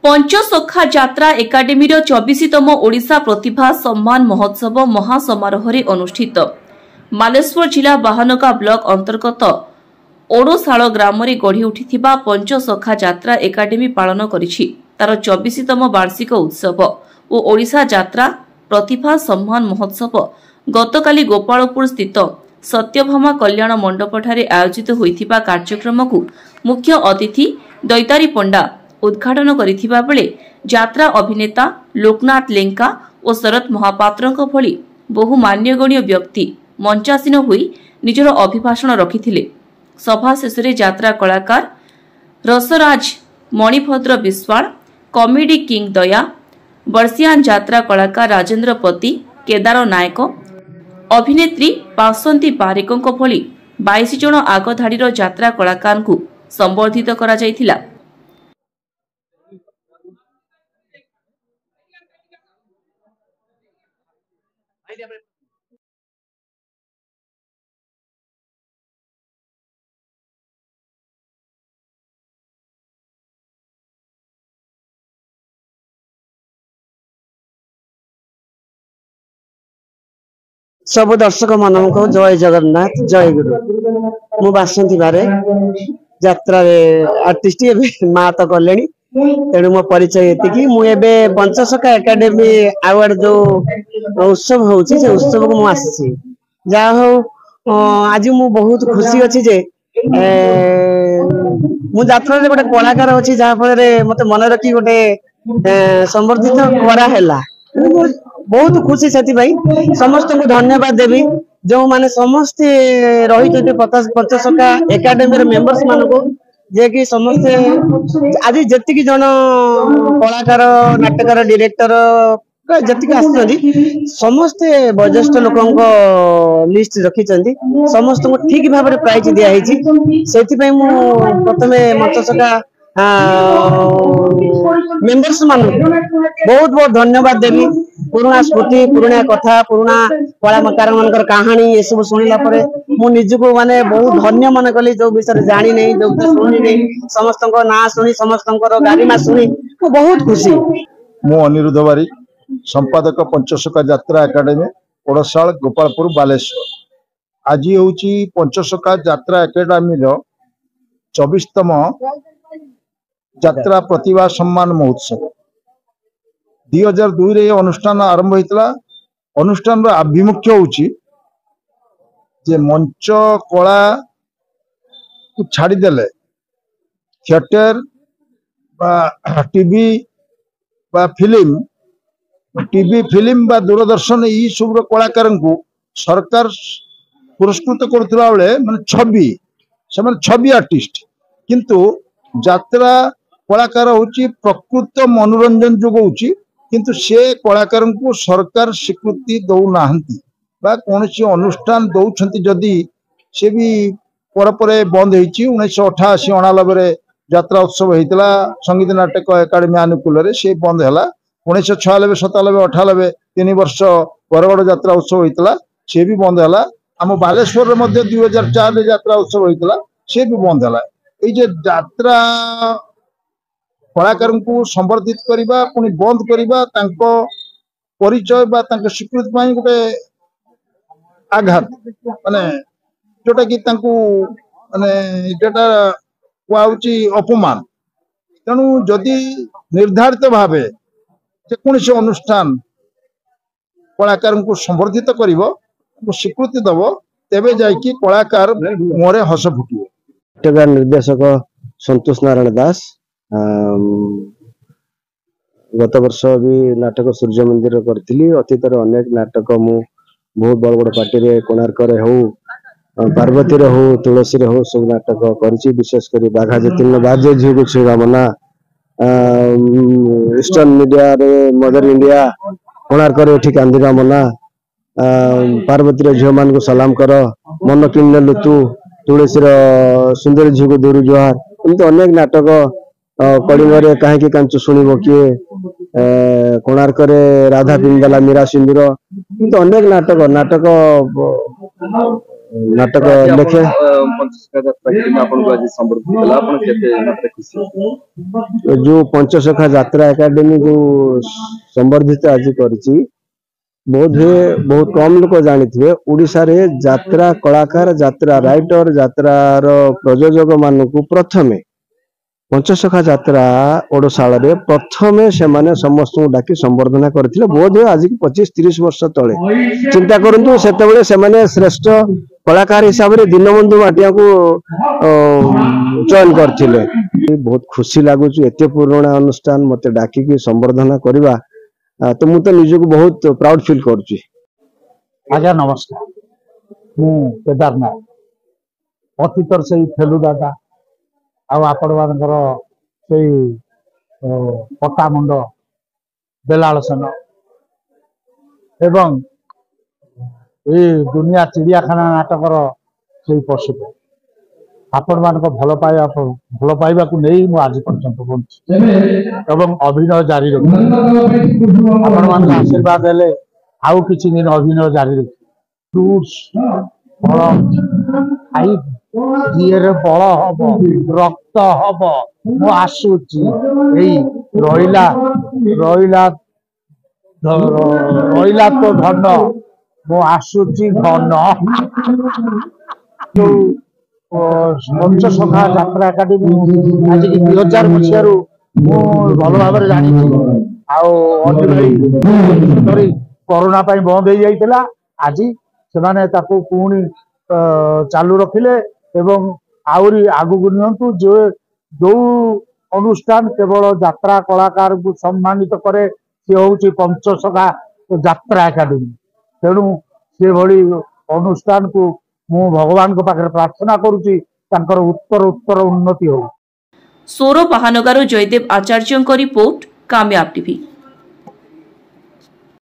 पंचसखा यात्रा एकाडेमी 24तम ओडिशा प्रतिभा सम्मान महोत्सव महासमारोह अनुष्ठित बालेश्वर जिला बाहानगा ब्लॉक अंतर्गत ओडोशाल ग्राम गढ़ी उठी पंचसखा यात्रा एकाडेमी पालन करिछि तार 24तम वार्षिक उत्सव और ओडिशा यात्रा प्रतिभा सम्मान महोत्सव गतकाली गोपालपुर स्थित सत्यभामा कल्याण मंडपठारे आयोजित होइथिबा कार्यक्रम को मुख्य अतिथि दैतारी पंडा उद्घाटन करिथिबा बेले यात्रा अभिनेता लोकनाथ लेंका और शरद महापात्रଙ୍କ भली बहु मान्यगण्य व्यक्ति मंचासीन होई निजर अभिभाषण रखिथिले। सभा शेष यात्रा कलाकार रसराज मणिभद्र विश्वाल, कॉमेडी किंग दया, वर्षियान यात्रा कलाकार राजेंद्र पति, केदार नायक, अभिनेत्री बासंती बारिकों भली 22 जन आगधाड़ीर यात्रा कलाकार को संबर्धित करा जायथिला। सब दर्शक मान को जय जगन्नाथ जय गुरु। मु बासंती बारे यात्रा आर्टिस्ट माँ तो कले तेणु मो परिचय ये मुझे पंचसखा एकाडेमी अवार्ड जो उत्सव होउछि से उत्सव को मुझे जहा हो आज मु बहुत खुशी अच्छी जे मु यात्रा गोटे कलाकार अच्छी जहाँफल मत मन रखी गोटे संबर्धित कराला बहुत खुशी से समस्त को धन्यवाद देवी जो माने समस्ते रही पंचसखा एकाडेमी मेंबर्स मान को जे कि समस्ते आज जी जन कलाकार नाटकर डायरेक्टर जी आसुँच समस्ते वयोज्येष्ठ लोक लिस्ट रखी समस्त को ठीक भाव में प्राइज दिखाई से प्रथम पंचसखा मेंबर्स मान बहुत बहुत धन्यवाद देवी। पुराना स्मृति पुराना कथा पुराना कलाकार मान कहानी ये सब शुणिला मु निजको माने बहुत धन्य मन कली जो विषय जानी नहीं जो शुणी नहीं समस्त ना शुणी समस्त गारिमा शुणी बहुत खुशी। मु अनिरुद्ध बारिक संपादक पंचसखा यात्रा एकाडेमी ओडोशाल गोपालपुर बालेश्वर। आज हूँ पंचसखा यात्रा एकाडेमी 24तम यात्रा प्रतिभा सम्मान महोत्सव 2002 रे अनुष्ठान आरंभ होता। अनुष्ठान आभिमुख्य होची जे मंच कला को छाड़देले थिएटर टीवी फिल्म बा दूरदर्शन ये सब कलाकार को सरकार पुरस्कृत करुवा बेले माने छवि आर्टिस्ट किंतु यात्रा कलाकार होची प्रकृत मनोरंजन जोगौची किंतु से कलाकार को सरकार स्वीकृति दौना बा कौन अनुष्ठान दौरान जदि से भी पर बंद हो 1988-89 यात्रा उत्सव होता संगीत नाटक एकाडेमी आनुकूल से बंद है। 1996-97-98 3 वर्ष बरगड़ यात्रा उत्सव होता से भी बंद है। आम बालेश्वर 2004 यात्रा उत्सव होता से भी बंद है। ये यात्रा कलाकार को संबर्धित करवा पुणी बंद करवा परिचय बा स्वीकृति गोटे आघात माने जोटा कि माने जेटा कहूँ अपमान। तेणु जदि निर्धारित भाव जेकोसी अनुष्ठान कलाकार को संबर्धित कर स्वीकृति दब तेबे जाइकी कलाकार मुहरे हस फुटे। निर्देशक संतोष नारायण दास गत वर्ष भी नाटक सूर्य मंदिर करी अतीत अनेक नाटक मु बहुत बड़ बड़ पार्टी रे कोणार्क हो पार्वती रे हो तुलसी रे हो सब नाटक करी विशेषकर बाघा जतिन बाजे झी को छुगामना ईस्टर्न मीडिया रे मदर इंडिया कोणार्क रे ठीक कांदिका मना पार्वती रे झील मान को सलाम कर मन किन्न लुतु तुलसी सुंदर झी को दूर जुहार एमती अनेक नाटक कलिंग कहीं कांचु शुणव किए कोणार्क राधा पिंदला मीरा सिंदूर अनेक नाटक नाटक नाटक लेखे पंचसखा यात्रा के आपन को आज संबर्धित कला आपन केते मात्रा खुशी जो पंचसखा यात्रा एकेडमी जो संबर्धित आज करिछि बहुत बहुत कम लोक जानिथिबे ओडिसा रे यात्रा कलाकार यात्रा राइटर यात्रार प्रयोजक मानकु प्रथमे पंचसखा यात्रा ओडसाल रे प्रथमे से माने समस्त डाकी संबर्धना करथिले बहुत आज 25-30 वर्ष तळे चिंता करंतु सेतेबेले से माने श्रेष्ठ कलाकार हिसाब रे दीनबंधु माटिया को चयन करथिले बहुत खुशी लागुची एते पुराना अनुष्ठान मते डाकी की संबर्धना करबा तो मु तो निजको बहुत प्राउड फील करची। आज्ञा नमस्कार मु केदारनाथ अतीतर से फेलु दादा आपण मानकर से पट्टामुंड बेलालसन एवं ये दुनिया चिड़ियाखाना नाटकर से पशु आपण मान भल पाइबा को नहीं मु आज पर्यंत बंची एवं अभिनय जारी रखी आपण मान आशीर्वाद हेले आउ किछि दिन अभिनय जारी रखी फ्रूट्स फल खाई दिए बल हम रक्त हम मु आसुची रहिला रहिला रहिला तो धन मु आसुची घन पंचसखा यात्रा एकाडेमी आज 2000 मसीह भल भाव जानी कोरोना बंद हो जाइला आज से पुणी चालू रखिले एवं आउरी आगु नियंतु जो अनुष्ठान केवल यात्रा कलाकार को सम्मानित करे सी हूँ पंचसखा यात्रा एकाडेमी तेणु से भली अनुष्ठान को मु भगवान को पाखे प्रार्थना करुची तांकर उत्तर उत्तर उन्नति हो। सोरो महानगर जयदेव आचार्य रिपोर्ट कामयाब टीवी।